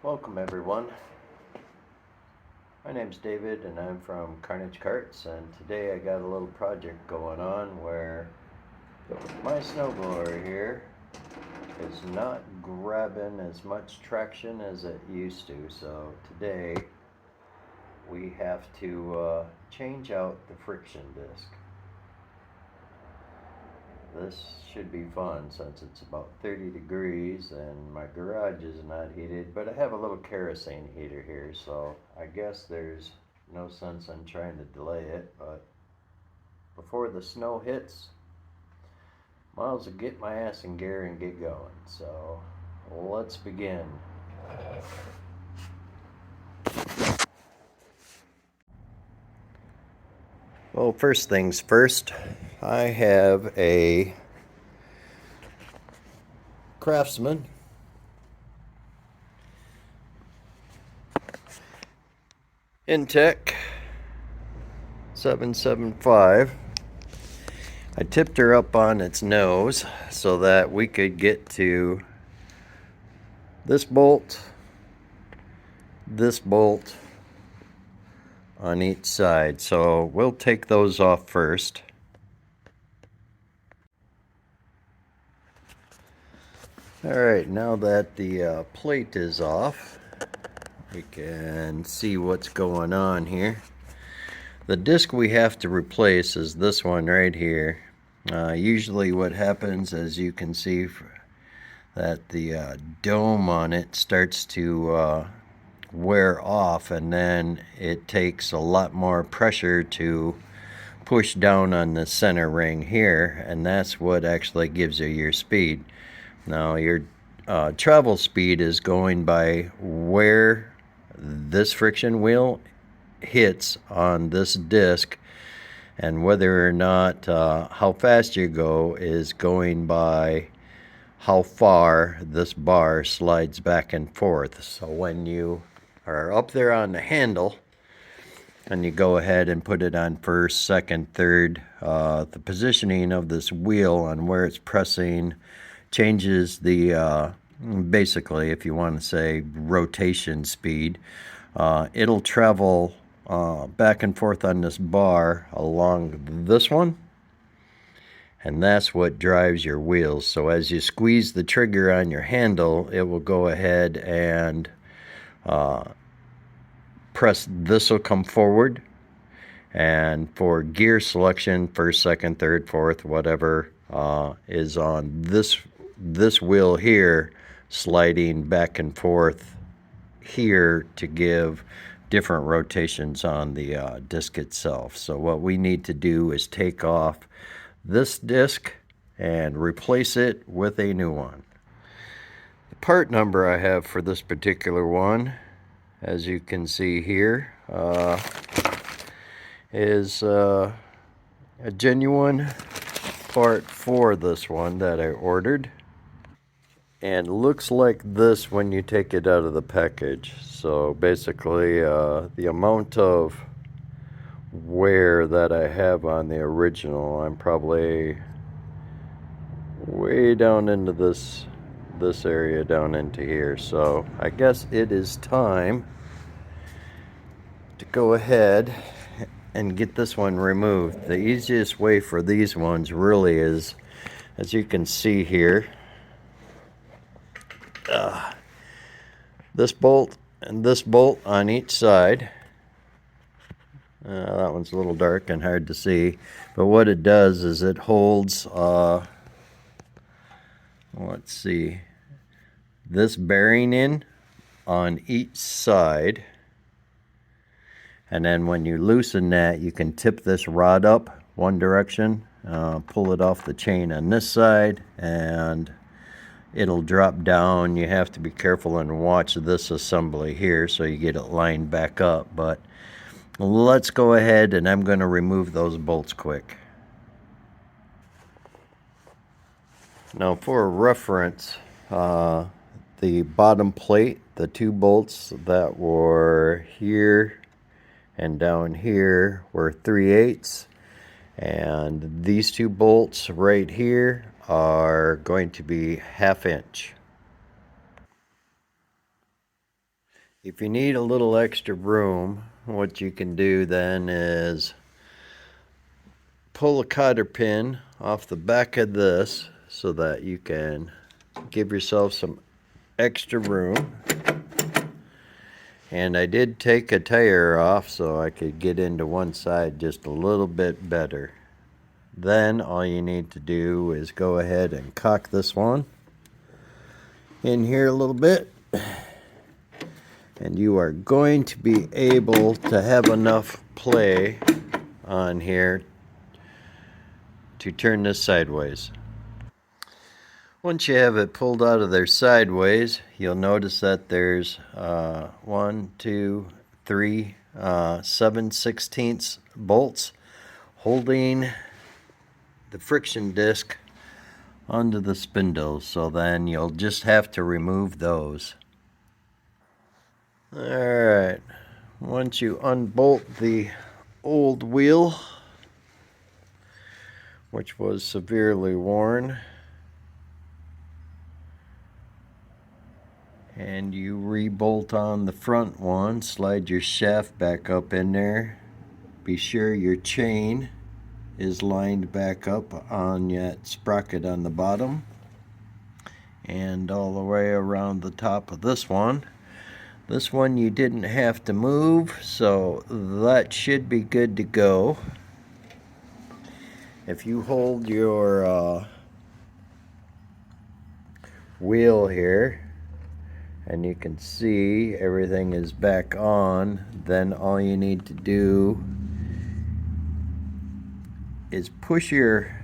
Welcome everyone. My name's David and I'm from Karnage Karts, and today I got a little project going on where my snowblower here is not grabbing as much traction as it used to. So today we have to change out the friction disc. This should be fun since it's about 30 degrees and my garage is not heated, but I have a little kerosene heater here, so I guess there's no sense in trying to delay it. But before the snow hits, might as well get my ass in gear and get going. So let's begin. Well, first things first, I have a Craftsman Intech 775. I tipped her up on its nose so that we could get to this bolt on each side. So we'll take those off first. Alright, now that the plate is off, we can see what's going on here. The disc we have to replace is this one right here. Usually what happens, as you can see, that the dome on it starts to wear off, and then it takes a lot more pressure to push down on the center ring here, and that's what actually gives you your speed. Now your travel speed is going by where this friction wheel hits on this disc, and whether or not how fast you go is going by how far this bar slides back and forth. So when you are up there on the handle and you go ahead and put it on first, second, third, the positioning of this wheel on where it's pressing changes the basically, if you want to say, rotation speed. It'll travel back and forth on this bar along this one, and that's what drives your wheels. So as you squeeze the trigger on your handle, it will go ahead and press. This will come forward, and for gear selection, first, second, third, fourth, whatever is on this wheel here, sliding back and forth here to give different rotations on the disc itself. So what we need to do is take off this disc and replace it with a new one. The part number I have for this particular one, as you can see here, is a genuine part for this one that I ordered, and looks like this when you take it out of the package. So basically the amount of wear that I have on the original, I'm probably way down into this area, down into here. So I guess it is time to go ahead and get this one removed. The easiest way for these ones really is, as you can see here, this bolt and this bolt on each side. That one's a little dark and hard to see, but what it does is it holds let's see, this bearing in on each side, and then when you loosen that, you can tip this rod up one direction, pull it off the chain on this side, and it'll drop down. You have to be careful and watch this assembly here so you get it lined back up. But let's go ahead, and I'm going to remove those bolts quick. Now for reference, the bottom plate, the two bolts that were here and down here were 3/8, and these two bolts right here are going to be 1/2 inch. If you need a little extra room, what you can do then is pull a cotter pin off the back of this so that you can give yourself some extra room. And I did take a tire off so I could get into one side just a little bit better. Then all you need to do is go ahead and cock this one in here a little bit, and you are going to be able to have enough play on here to turn this sideways. Once you have it pulled out of there sideways, you'll notice that there's 1, 2, 3, 7/16 bolts holding the friction disc onto the spindles, so then you'll just have to remove those. Alright, once you unbolt the old wheel, which was severely worn, and you re-bolt on the front one, slide your shaft back up in there. Be sure your chain is lined back up on that sprocket on the bottom and all the way around the top of this one. This one you didn't have to move, so that should be good to go. If you hold your wheel here and you can see everything is back on, then all you need to do is push your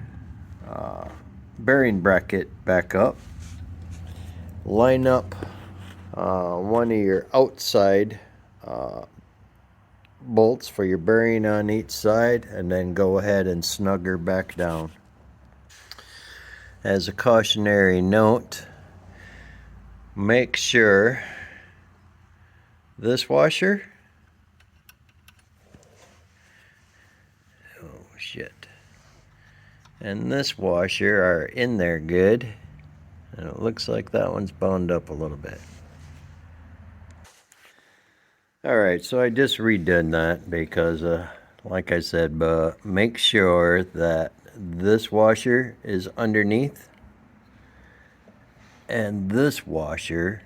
bearing bracket back up, line up one of your outside bolts for your bearing on each side, and then go ahead and snug her back down. As a cautionary note, make sure this washer, and this washer are in there good, and it looks like that one's bound up a little bit. Alright, so I just redone that because like I said, but make sure that this washer is underneath and this washer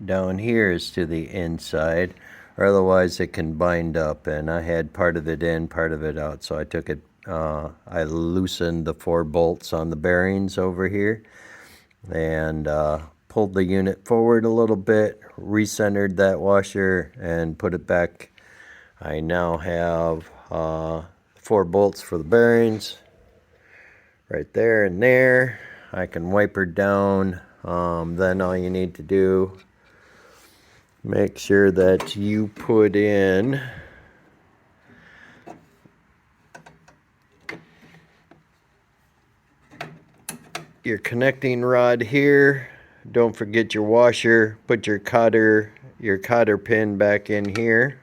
down here is to the inside, or otherwise it can bind up, and I had part of it in, part of it out, so I took it, I loosened the 4 bolts on the bearings over here and pulled the unit forward a little bit, recentered that washer and put it back. I now have 4 bolts for the bearings right there and there. I can wipe her down. Then all you need to do, make sure that you put in your connecting rod here. Don't forget your washer. Put your cotter pin back in here.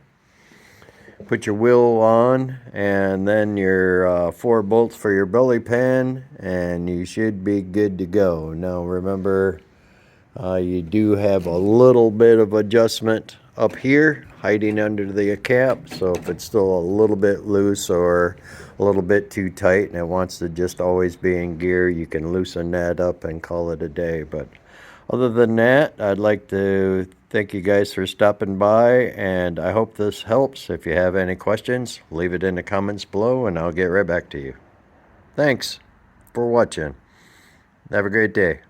Put your wheel on, and then your 4 bolts for your belly pan, and you should be good to go. Now remember, you do have a little bit of adjustment up here hiding under the cap, so if it's still a little bit loose or a little bit too tight and it wants to just always be in gear, you can loosen that up and call it a day. But other than that, I'd like to thank you guys for stopping by, and I hope this helps. If you have any questions, leave it in the comments below and I'll get right back to you. Thanks for watching. Have a great day.